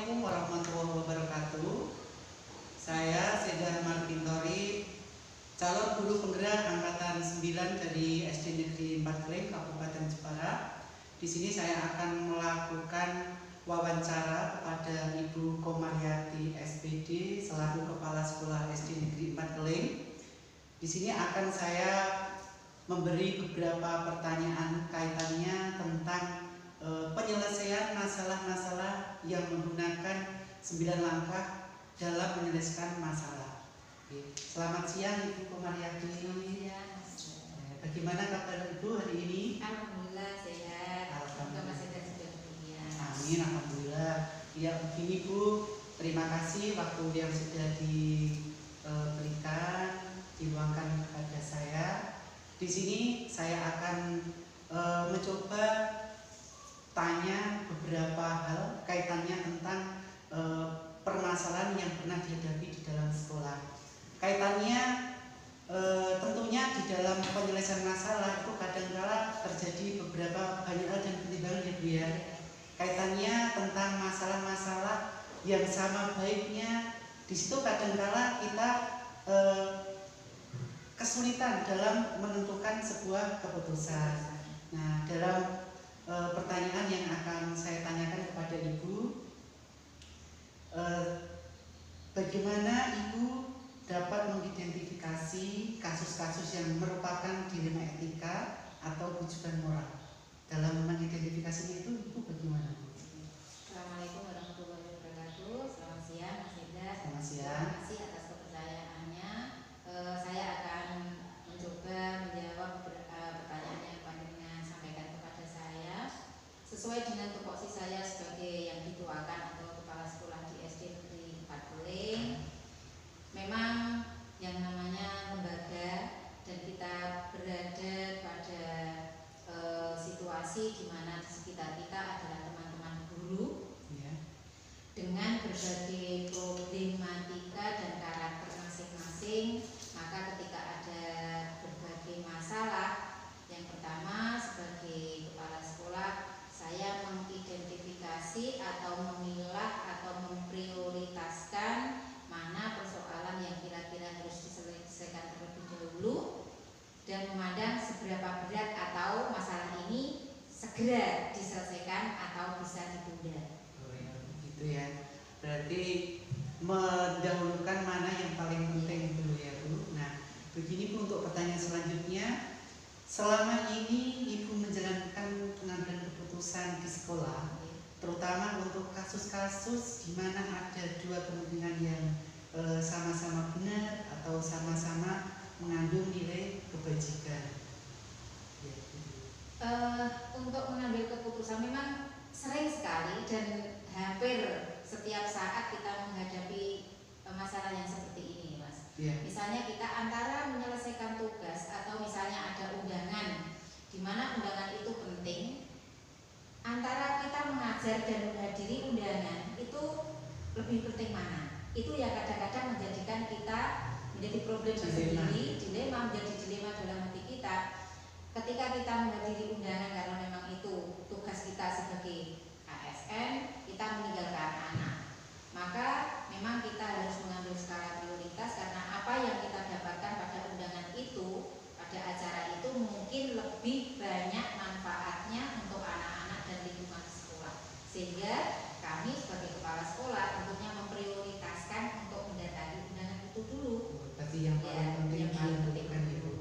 Assalamualaikum warahmatullahi wabarakatuh. Saya Seda Martintori, calon guru penggerak angkatan 9 dari SD Negeri 4 Kleng, Kabupaten Jepara. Di sini saya akan melakukan wawancara kepada Ibu Komaryati SPD selaku Kepala Sekolah SD Negeri 4 Kleng. Di sini akan saya memberi beberapa pertanyaan kaitannya tentang penyelesaian masalah-masalah yang menggunakan 9 langkah dalam menyelesaikan masalah. Selamat siang Ibu Komaryati. Bagaimana kabar Ibu hari ini? Alhamdulillah sehat. Alhamdulillah. Amin, alhamdulillah. Ya begini Bu, terima kasih waktu yang sudah diberikan, diluangkan kepada saya. Di sini saya akan mencoba tanya beberapa hal kaitannya tentang permasalahan yang pernah dihadapi di dalam sekolah. Kaitannya tentunya di dalam penyelesaian masalah itu kadang-kala terjadi beberapa banyak hal dan pertimbangan ya Bu ya. Kaitannya tentang masalah-masalah yang sama baiknya, di situ kadang-kala kita kesulitan dalam menentukan sebuah keputusan. Nah, dalam pertanyaan yang akan saya tanyakan kepada Ibu, bagaimana Ibu dapat mengidentifikasi kasus-kasus yang merupakan dilema etika atau rujukan moral? Dalam mengidentifikasinya itu Ibu bagaimana? Assalamualaikum warahmatullahi wabarakatuh. Selamat siang Mas Ida. Selamat siang. Terima kasih atas kepercayaannya. Saya akan mencoba menjawab pertanyaan yang panjenengan sampaikan kepada saya sesuai dengan tupoksi saya sebagai yang dituakan atau kepala sekolah di SD Negeri 4 Kleng. Memang yang namanya lembaga dan kita berada pada situasi di mana di sekitar kita adalah teman-teman guru dengan berbagai problematika dan karakter masing-masing. Maka ketika ada berbagai masalah, yang pertama sebagai kepala sekolah saya mengidentifikasi atau memilah atau memprioritaskan mana persoalan yang kira-kira harus diselesaikan terlebih dahulu dan memandang seberapa berat atau masalah ini segera diselesaikan atau bisa ditunda. Oh ya, begitu ya. Berarti mendahulukan mana yang paling penting dulu ya Bu. Nah, begini Bu, untuk pertanyaan selanjutnya, selama ini Ibu menjalankan pengambilan keputusan di sekolah, terutama untuk kasus-kasus di mana ada dua kepentingan yang sama-sama benar atau sama-sama mengandung nilai kebajikan. Ya, untuk mengambil keputusan memang sering sekali dan hampir setiap saat kita menghadapi masalah yang seperti ini, Mas. ya. Misalnya kita antara menyelesaikan tugas atau misalnya ada undangan di mana undangan itu penting, antara kita mengajar dan menghadiri undangan itu lebih penting mana? Itu yang kadang-kadang menjadikan kita menjadi problem tersendiri, dilema, menjadi dilema dalam hati kita. Ketika kita menghadiri undangan karena memang itu tugas kita sebagai ASN, kita meninggalkan anak-anak, maka memang kita harus mengambil skala prioritas karena apa yang kita dapatkan pada undangan itu, pada acara itu mungkin lebih banyak manfaatnya untuk anak-anak dan lingkungan sekolah. Sehingga kami sebagai kepala sekolah tentunya memprioritaskan untuk mendatangi undangan itu dulu. Berarti yang paling penting yang paling penting Ibu.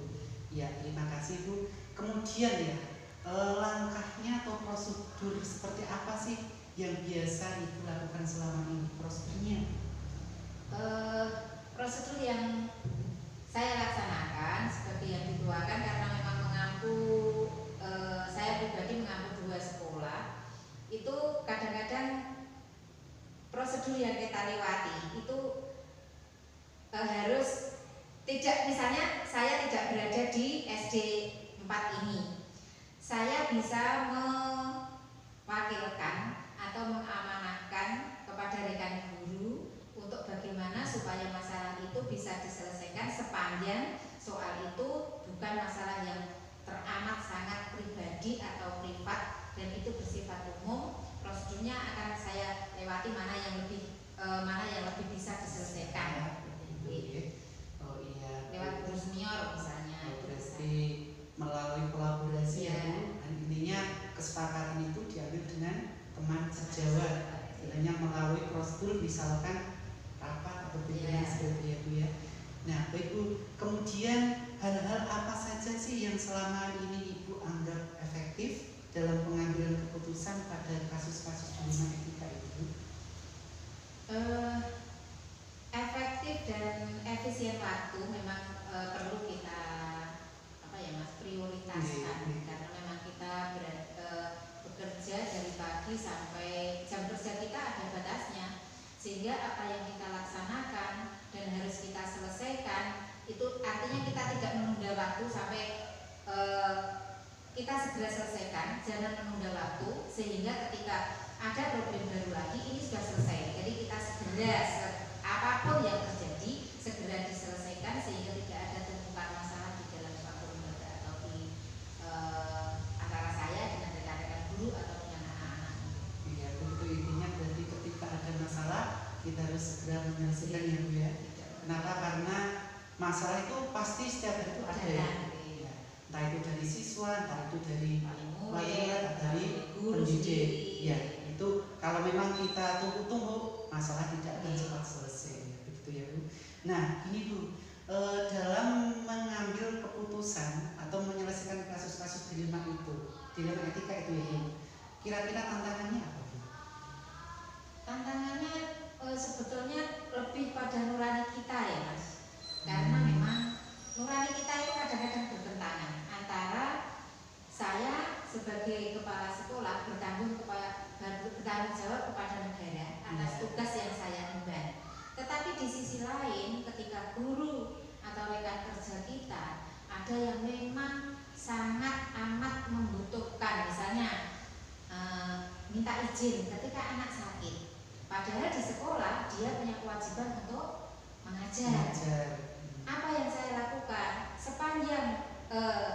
Ya, terima kasih Bu. Kemudian ya, langkahnya atau prosedur seperti apa sih yang biasa Ibu lakukan selama ini, prosedurnya? Prosedur yang saya laksanakan sebagai yang dituakan karena memang mengampu, saya pribadi mengampu 2 sekolah, itu kadang-kadang prosedur yang kita lewati itu harus tidak, misalnya saya tidak berada di SD 4 ini, saya bisa mewakilkan atau mengamanahkan kepada rekan guru untuk bagaimana supaya masalah itu bisa diselesaikan sepanjang soal itu bukan masalah yang teramat sangat pribadi atau privat dan itu bersifat umum. Prosedurnya akan saya lewati melewati mana yang lebih bisa diselesaikan. Oh iya. Lewat guru senior misalnya. Oh, berarti melalui kolaborasi Iya. ya Bu. Dan intinya kesepakatan itu diambil dengan teman sejawat. Istilahnya melalui prosedur misalkan rapat atau bimbingan Iya. seperti ya Bu ya. Nah baik Bu, kemudian hal-hal apa saja sih yang selama ini Ibu anggap efektif dalam pengambilan keputusan pada kasus-kasus dilema etika itu? Efektif dan efisien waktu memang perlu kita prioritaskan. Iya. Karena memang kita bekerja dari pagi sampai jam kerja kita ada batasnya, sehingga apa yang kita laksanakan dan harus kita selesaikan itu artinya kita tidak menunda waktu sampai kita segera selesaikan, jangan menunda waktu sehingga ketika ada problem baru lagi ini sudah selesai. Jadi kita segera apapun yang terjadi segera diselesaikan sehingga tidak ada tumpukan masalah di dalam suatu lembaga atau di antara saya dengan rekan-rekan guru atau dengan anak-anak. Iya, begitu intinya berarti ketika ada masalah kita harus segera menyelesaikan ya Bu ya. Kenapa? Karena masalah itu pasti setiap hari itu ada ya. Entah itu dari siswa, entah itu dari wali atau dari guru pendidik. sendiri. Ya, itu kalau memang kita tunggu-tunggu masalah tidak akan cepat selesai. Begitu ya Bu. Nah, ini Bu, dalam mengambil keputusan atau menyelesaikan kasus-kasus dilema etika itu ya Bu, kira-kira tantangannya apa Bu? Tantangannya sebetulnya lebih pada nurani kita ya Mas, karena memang nurani kita itu kadang-kadang bertentangan antara saya sebagai kepala sekolah bertanggung jawab kepada negara atas tugas yang saya emban. Tetapi di sisi lain ketika guru atau rekan kerja kita ada yang memang sangat amat membutuhkan, misalnya minta izin ketika anak sakit, padahal di sekolah dia punya kewajiban untuk mengajar. Apa yang saya lakukan sepanjang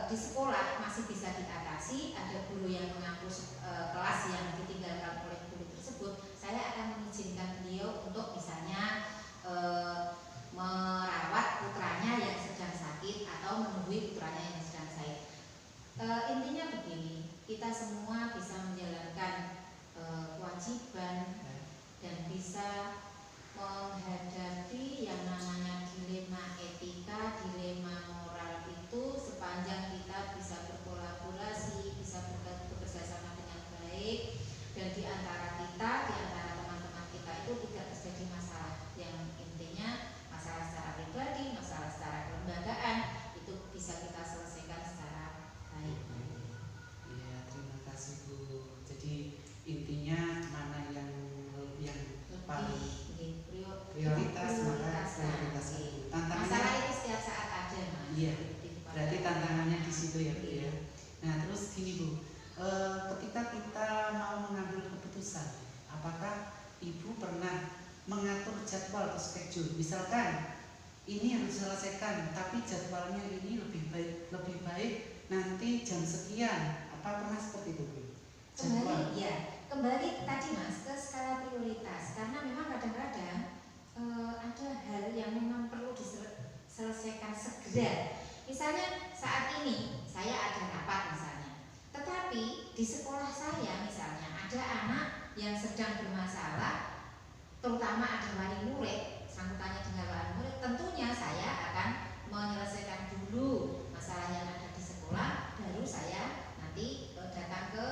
di sekolah masih bisa diatasi, ada guru yang mengaku kelas yang ditinggalkan oleh guru tersebut, saya akan mengizinkan beliau untuk misalnya merawat putranya yang sedang sakit atau menunggu putranya yang sedang sakit. Intinya begini, kita semua bisa menjalankan kewajiban dan bisa menghadapi yang namanya dilema etika, dilema moral itu sepanjang kita bisa berkolaborasi, bisa bekerja sama dengan baik, dan di antara kita, di antara teman-teman kita itu tidak terjadi masalah yang intinya masalah secara pribadi, masalah secara kelembagaan itu bisa kita selesaikan secara baik. Iya, terima kasih Bu. Jadi intinya mana yang paling prioritas tantangannya. Masalah itu setiap saat ada Mas. Iya. Berarti tantangannya di situ ya Bu ya. Nah terus gini Bu, ketika kita mau mengambil keputusan, apakah Ibu pernah mengatur jadwal atau schedule? Misalkan ini harus diselesaikan, tapi jadwalnya ini lebih baik nanti jam sekian. Apa pernah seperti itu Bu? Kembali tadi Mas ke skala prioritas, karena memang kadang-kadang ada hal yang memang perlu diselesaikan segera. Misalnya saat ini saya ada rapat misalnya, tetapi di sekolah saya misalnya ada anak yang sedang bermasalah, terutama ada wali murid, sangkutannya dengan wali murid, tentunya saya akan menyelesaikan dulu masalah yang ada di sekolah, baru saya nanti datang ke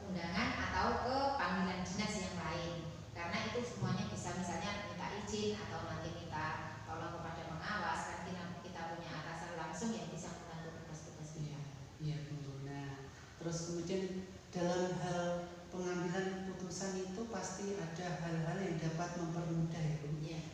undangan atau ke panggilan dinas yang lain, karena itu semuanya bisa misalnya minta izin atau nanti minta tolong kepada pengawas, kan kita punya atasan langsung yang bisa membantu tugas-tugas kita. Iya Bu. Nah terus kemudian dalam hal pengambilan keputusan itu pasti ada hal-hal yang dapat mempermudah ya Bu.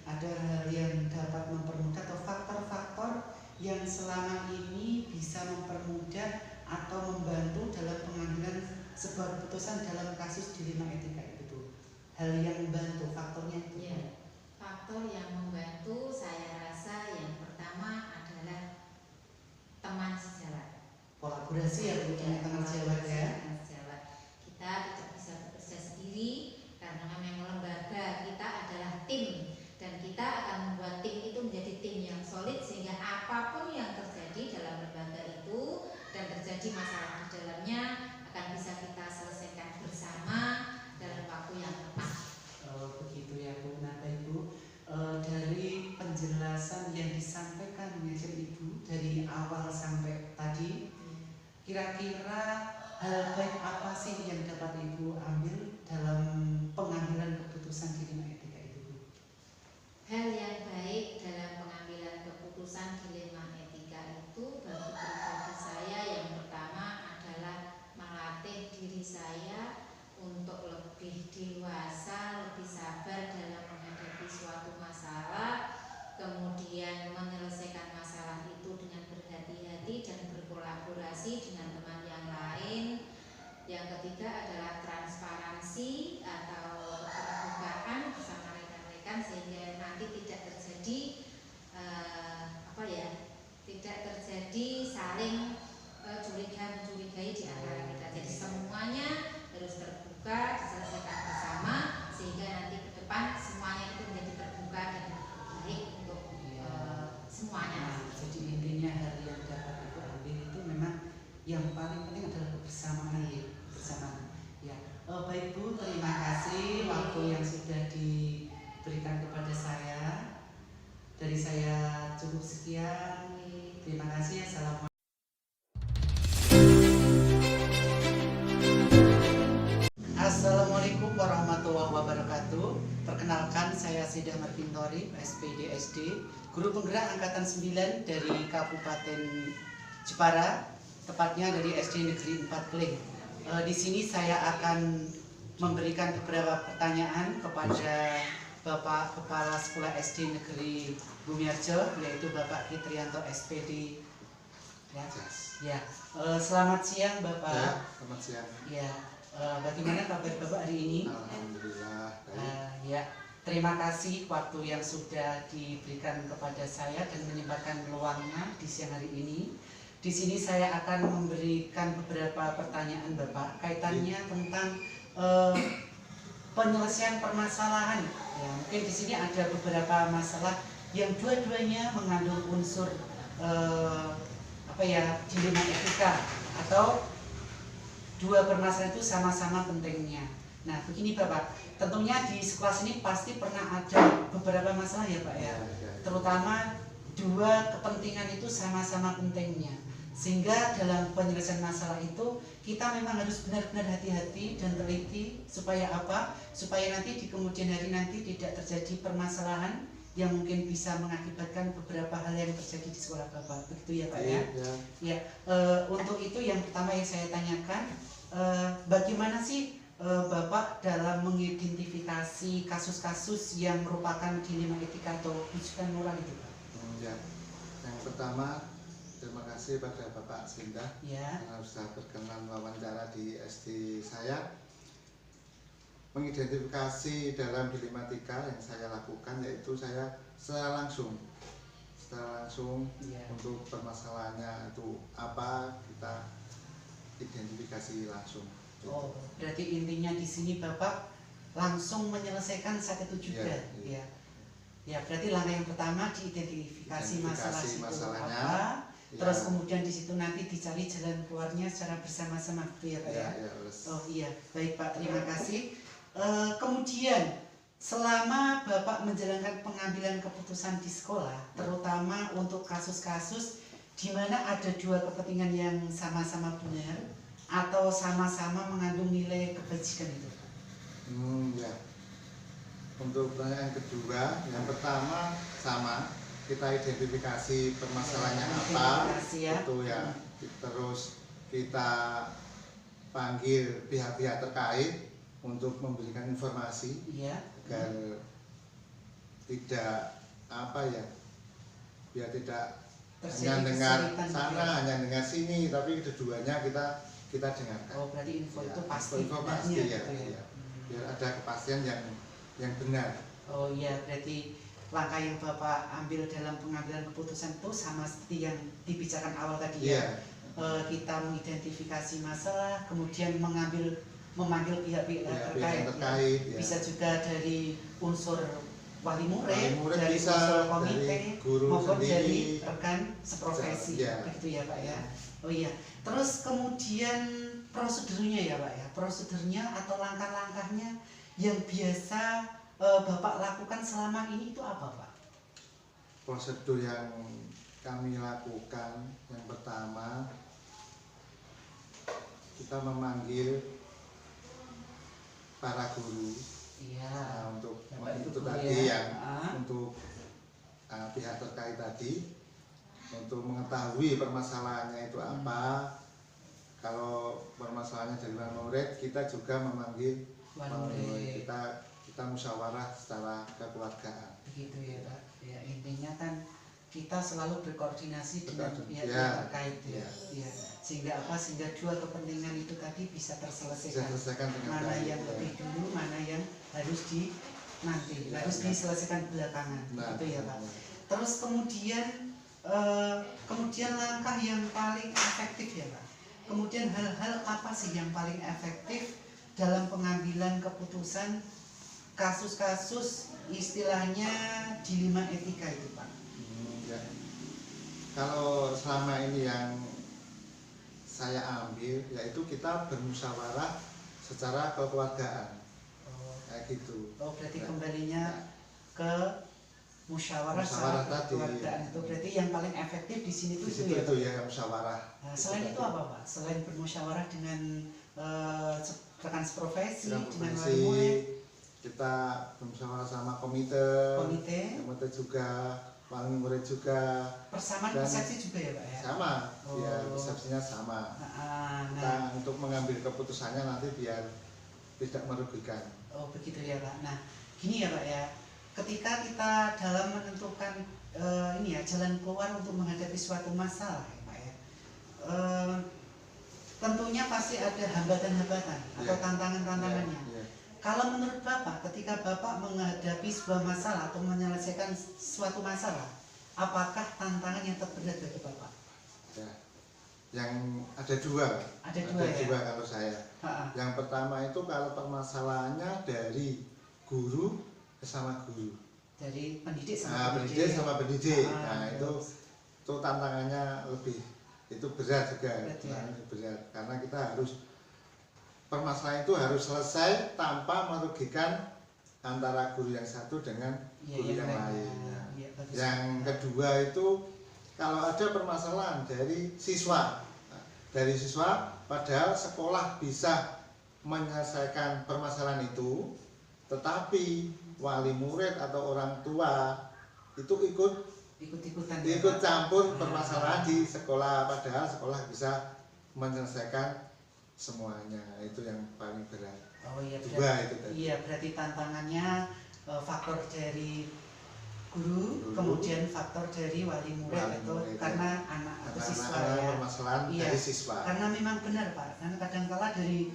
Ada hal yang dapat mempermudah atau faktor-faktor yang selama ini bisa mempermudah atau membantu dalam pengambilan sebuah keputusan dalam kasus dilema etika itu. Hal yang membantu, faktornya itu. Faktor yang membantu saya rasa yang pertama adalah teman sejawat. Kolaborasi ya Bu, teman sejawat ya. Kita tidak bisa bekerja sendiri karena memang lembaga kira-kira hal baik apa sih yang dapat Ibu ambil dalam pengambilan keputusan dilema etika itu, Bu? Hal yang baik dalam pengambilan keputusan dilema etika itu bagi pribadi saya yang pertama adalah melatih diri saya untuk lebih dewasa, lebih sabar dalam menghadapi suatu masalah, kemudian menyelesaikan masalah itu dengan berhati-hati dan berkolaborasi dengan teman yang lain. Yang ketiga adalah transparansi atau keterbukaan bersama rekan-rekan sehingga nanti tidak terjadi tidak terjadi saling curiga-mencurigai di antara kita. Jadi semuanya harus terbuka, diselesaikan bersama sehingga nanti ke depan semuanya itu menjadi terbuka dan baik untuk semuanya. Nah, jadi intinya hal yang dapat Ibu ambil itu memang yang paling penting adalah kebersamaan ya, bersamaan. Ya, baik Bu, terima kasih waktu yang sudah diberikan kepada saya. Dari saya cukup sekian. Terima kasih. Assalamualaikum warahmatullahi wabarakatuh. Perkenalkan, saya Seda Martintori, SPD SD, guru penggerak angkatan 9 dari Kabupaten Jepara, tepatnya dari SD Negeri 4 Kleng. Di sini saya akan memberikan beberapa pertanyaan kepada Bapak Kepala Sekolah SD Negeri Bumiarjo, yaitu Bapak Kitrianto SPD. Ya, selamat siang Bapak. Ya, selamat siang. Ya, bagaimana kabar Bapak hari ini? Alhamdulillah baik. Ya, terima kasih waktu yang sudah diberikan kepada saya dan menyempatkan peluangnya di siang hari ini. Di sini saya akan memberikan beberapa pertanyaan Bapak kaitannya tentang penyelesaian permasalahan. Ya, mungkin di sini ada beberapa masalah yang dua-duanya mengandung unsur dilema etika atau dua permasalahan itu sama-sama pentingnya. Nah, begini Bapak, tentunya di sekolah sini pasti pernah ada beberapa masalah ya Pak ya. Terutama dua kepentingan itu sama-sama pentingnya. Sehingga dalam penyelesaian masalah itu kita memang harus benar-benar hati-hati dan teliti supaya apa? Supaya nanti di kemudian hari nanti tidak terjadi permasalahan yang mungkin bisa mengakibatkan beberapa hal yang terjadi di sekolah Bapak. Begitu ya Pak ya? Ya, untuk itu yang pertama yang saya tanyakan, bagaimana sih Bapak dalam mengidentifikasi kasus-kasus yang merupakan dilema etika atau ujian moral itu Pak? Ya, yang pertama terima kasih pada Bapak Sinda karena sudah berkenan wawancara di SD saya. Mengidentifikasi dalam dilematika yang saya lakukan yaitu saya secara langsung untuk permasalahannya itu apa kita identifikasi langsung. Oh, berarti intinya di sini Bapak langsung menyelesaikan saat itu juga, ya. Ya, berarti langkah yang pertama diidentifikasi masalah itu apa. Terus kemudian di situ nanti dicari jalan keluarnya secara bersama-sama gitu ya Pak ya? Oh iya, baik Pak, terima kasih. Kemudian selama Bapak menjalankan pengambilan keputusan di sekolah, terutama untuk kasus-kasus di mana ada dua kepentingan yang sama-sama benar atau sama-sama mengandung nilai kebajikan itu? Ya. Untuk pertanyaan kedua, yang pertama sama. Kita identifikasi permasalahannya apa, itu ya, terus kita panggil pihak-pihak terkait untuk memberikan informasi agar tidak biar tidak hanya dengar sana, hanya dengar sini, tapi keduanya kita dengarkan. Oh, berarti info itu pasti ya, biar ada kepastian yang benar. Oh iya, berarti langkah yang Bapak ambil dalam pengambilan keputusan itu sama seperti yang dibicarakan awal tadi ya. Kita mengidentifikasi masalah, kemudian memanggil pihak-pihak terkait. Bisa juga dari unsur wali murid dari unsur komite, maupun dari rekan seprofesi. Begitu ya Pak ya. Oh iya. Terus kemudian prosedurnya ya Pak ya. Prosedurnya atau langkah-langkahnya yang biasa Bapak lakukan selama ini itu apa Pak? Prosedur yang kami lakukan yang pertama kita memanggil para guru. Iya. Untuk Bapak itu Ibu tadi ya. yang untuk pihak terkait tadi untuk mengetahui permasalahannya itu apa. Kalau permasalahannya dari wali murid, kita juga memanggil Wali murid. Kita musyawarah secara kekeluargaan. Begitu ya Pak. Ya, intinya kan kita selalu berkoordinasi dengan pihak ya, terkait ya. Ya. Sehingga dua kepentingan itu tadi bisa terselesaikan. Dengan mana baik, yang lebih dulu, mana yang harus harus diselesaikan belakangan. Gitu ya Pak. Terus kemudian langkah yang paling efektif ya Pak. Kemudian hal-hal apa sih yang paling efektif dalam pengambilan keputusan kasus-kasus istilahnya dilema etika itu Pak? Ya. Kalau selama ini yang saya ambil yaitu kita bermusyawarah secara kekeluargaan. Kayak gitu. Berarti kembalinya ke musyawarah tadi. Kekeluargaan itu berarti yang paling efektif di sini itu ya musyawarah. Nah, selain itu apa Pak? Selain bermusyawarah dengan rekan seprofesi, dengan wali murid, kita bermusyawarah sama komite juga, wali murid juga. Persamaan persepsi juga ya Pak ya? Sama, ya persepsinya sama. Nah, untuk mengambil keputusannya nanti biar tidak merugikan. Oh begitu ya Pak. Nah gini ya Pak ya, ketika kita dalam menentukan jalan keluar untuk menghadapi suatu masalah ya Pak ya, tentunya pasti ada hambatan-hambatan atau tantangan-tantangannya. Kalau menurut Bapak, ketika Bapak menghadapi sebuah masalah atau menyelesaikan suatu masalah, apakah tantangan yang terberat bagi Bapak? Ya, yang ada dua. Ada dua kalau saya. Yang pertama itu kalau permasalahannya dari guru sama guru. Dari pendidik sama pendidik. Nah itu tantangannya lebih, itu berat juga. Berat karena kita harus, permasalahan itu harus selesai tanpa merugikan antara guru yang satu dengan guru yang lain. Yang kedua itu kalau ada permasalahan dari siswa, padahal sekolah bisa menyelesaikan permasalahan itu, tetapi wali murid atau orang tua itu ikut campur permasalahan di sekolah, padahal sekolah bisa menyelesaikan semuanya. Itu yang paling berat. Berarti tantangannya faktor dari guru, kemudian faktor dari wali murid karena anak atau siswa ya. Permasalahan dari siswa. Karena memang benar Pak, karena kadang-kala dari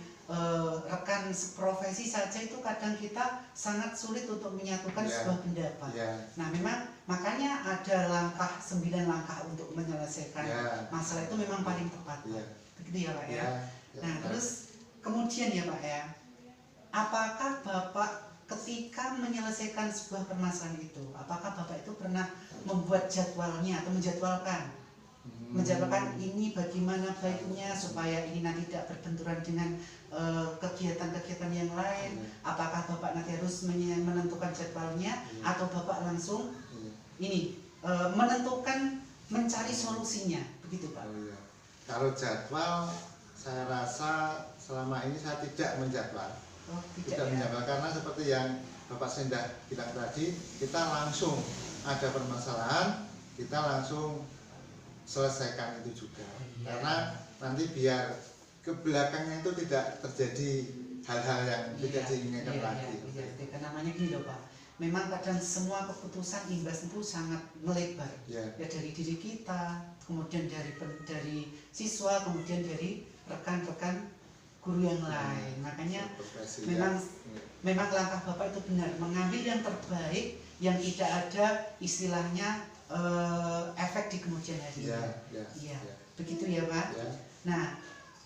rekan profesi saja itu kadang kita sangat sulit untuk menyatukan sebuah pendapat. Nah memang makanya ada 9 langkah untuk menyelesaikan masalah itu memang paling tepat. Begitu ya Pak ya. Nah terus kemudian ya Pak ya, apakah Bapak ketika menyelesaikan sebuah permasalahan itu, apakah Bapak itu pernah membuat jadwalnya atau menjadwalkan ini bagaimana baiknya supaya ini nanti tidak berbenturan dengan kegiatan-kegiatan yang lain? Apakah Bapak nanti harus menentukan jadwalnya atau Bapak langsung menentukan mencari solusinya, begitu Pak? Kalau jadwal saya rasa selama ini saya tidak menjadwal. Tidak menjadwal karena seperti yang Bapak Sendah bilang tadi, kita langsung ada permasalahan, kita langsung selesaikan itu juga. Karena nanti biar ke belakangnya itu tidak terjadi hal-hal yang tidak diinginkan lagi. Karena namanya gini loh Pak, memang kadang semua keputusan imbas itu sangat melebar. Ya dari diri kita, kemudian dari siswa, kemudian dari rekan-rekan guru yang lain. Makanya memang langkah Bapak itu benar, mengambil yang terbaik yang tidak ada istilahnya efek di kemudian hari. Begitu ya Pak. Nah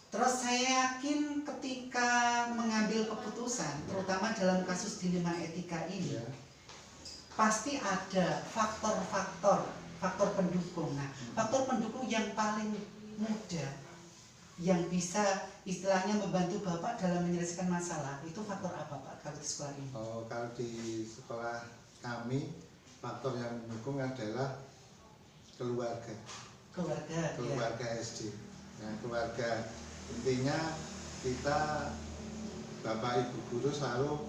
terus saya yakin ketika mengambil keputusan, terutama dalam kasus dilema etika ini, pasti ada faktor pendukung. Nah faktor pendukung yang paling mudah yang bisa istilahnya membantu Bapak dalam menyelesaikan masalah itu faktor apa Pak kalau di sekolah ini? Kalau di sekolah kami faktor yang mendukung adalah keluarga SD. Nah keluarga Intinya kita Bapak Ibu guru selalu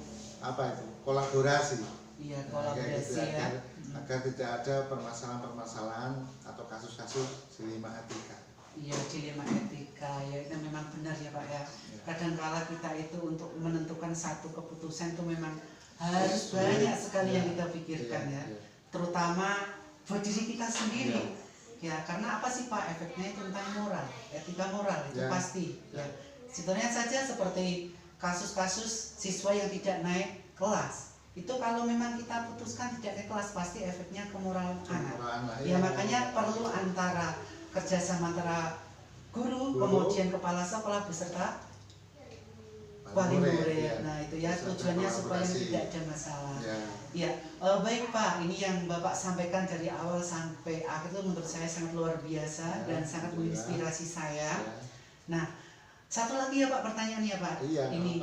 kolaborasi. Iya, Kayak gitu, kolaborasi ya. agar tidak ada permasalahan-permasalahan atau kasus-kasus dilema etika. Iya, dilema etika ya, itu memang benar ya Pak ya. Kadang-kala kita itu untuk menentukan satu keputusan itu memang harus banyak sekali yang kita pikirkan ya, terutama buat diri kita sendiri ya. Karena apa sih Pak, efeknya itu tentang moral, etika moral itu pasti ya. Contohnya saja seperti kasus-kasus siswa yang tidak naik kelas, itu kalau memang kita putuskan tidak naik kelas pasti efeknya ke moral anak ya. Makanya perlu antara kerjasama antara guru, kemudian kepala sekolah beserta wali murid. Nah itu ya tujuannya supaya tidak ada masalah. Ya, baik Pak, ini yang Bapak sampaikan dari awal sampai akhir itu menurut saya sangat luar biasa dan sangat menginspirasi saya. Nah, satu lagi ya Pak, pertanyaan ya Pak. Ini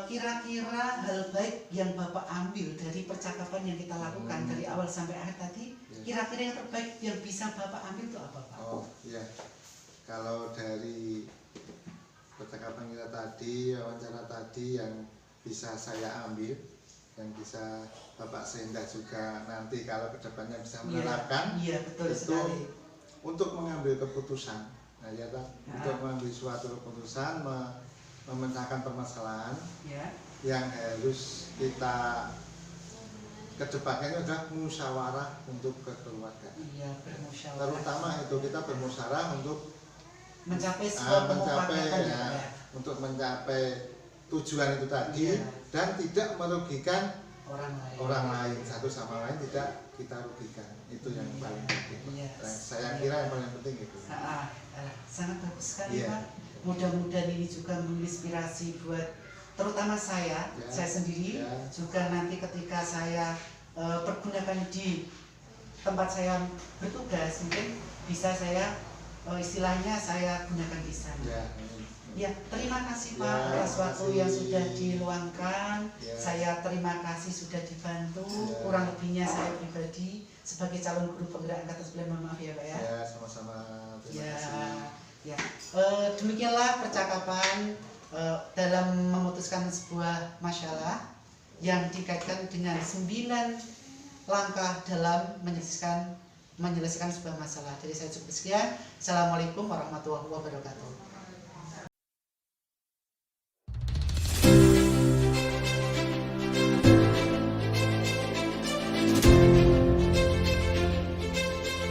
kira-kira hal baik yang Bapak ambil dari percakapan yang kita lakukan dari awal sampai akhir tadi, kira-kira yang terbaik yang bisa Bapak ambil itu apa Pak? Oh iya, kalau dari percakapan kita tadi, wawancara tadi yang bisa saya ambil, yang bisa Bapak Senda juga nanti kalau kedepannya bisa menerapkan, betul itu sekali. Untuk mengambil keputusan, untuk mengambil suatu keputusan, memecahkan permasalahan yang harus kita kedepannya adalah musyawarah untuk kekeluargaan. Iya, bermusyawarah. Terutama itu kita bermusyawarah untuk mencapai sebuah kemufakatan untuk mencapai tujuan itu tadi dan tidak merugikan orang lain, satu sama lain tidak kita rugikan. Itu yang paling penting. Saya kira yang paling penting itu. Sangat bagus sekali Pak. Mudah-mudahan ini juga menginspirasi buat terutama saya sendiri juga nanti ketika saya pergunakan di tempat saya bertugas, mungkin bisa saya istilahnya saya gunakan di sana. Ya, terima kasih Pak atas waktu yang sudah diluangkan. Saya terima kasih sudah dibantu. Kurang lebihnya saya pribadi sebagai calon guru penggerak angkatan 9, mohon maaf ya Pak ya. Ya, sama-sama. Terima kasih. Demikianlah percakapan dalam memutuskan sebuah masalah yang dikaitkan dengan 9 langkah dalam menyelesaikan sebuah masalah. Jadi saya cukup sekian. Assalamualaikum warahmatullahi wabarakatuh.